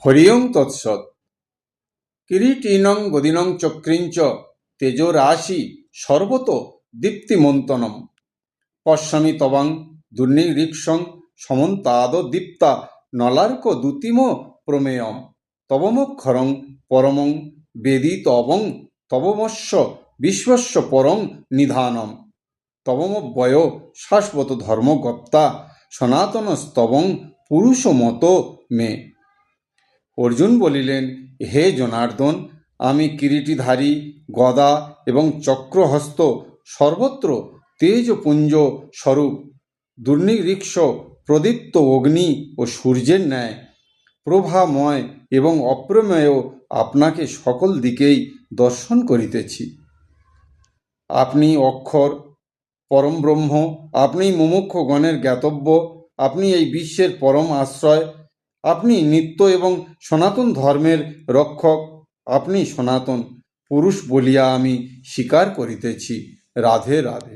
হরিওং তৎসৎ। কিরীটিনং গদিনং চক্রিঞ্চ তেজোরাশি সর্বত দীপ্তিমন্তনম পশ্যামি তবাং দুর্নিরীক্ষং সমন্তাদ দীপ্তা নলার্ক দ্যুতিম প্রমেয়ম তবমক্ষরং পরমং বেদিতবং তবমস্য বিশ্বস্য পরং নিধানম তবমব্যয় শাশ্বত ধর্মগপ্তা সনাতনস্তবং পুরুষমত মে। অর্জুন বলিলেন, হে জনার্দন, আমি কিরীটিধারী, গদা এবং চক্রহস্ত, সর্বত্র তেজপুঞ্জ স্বরূপ, দুর্নিরীক্ষ প্রদীপ্ত অগ্নি ও সূর্যের ন্যায় প্রভাময় এবং অপ্রমেয় আপনাকে সকল দিকেই দর্শন করিতেছি। আপনি অক্ষর, পরম ব্রহ্ম, আপনি মুমুক্ষুগণের জ্ঞাতব্য, আপনি এই বিশ্বের পরম আশ্রয়, আপনি নিত্য এবং সনাতন ধর্মের রক্ষক, আপনি সনাতন পুরুষ বলিয়া আমি স্বীকার করিতেছি। রাধে রাধে।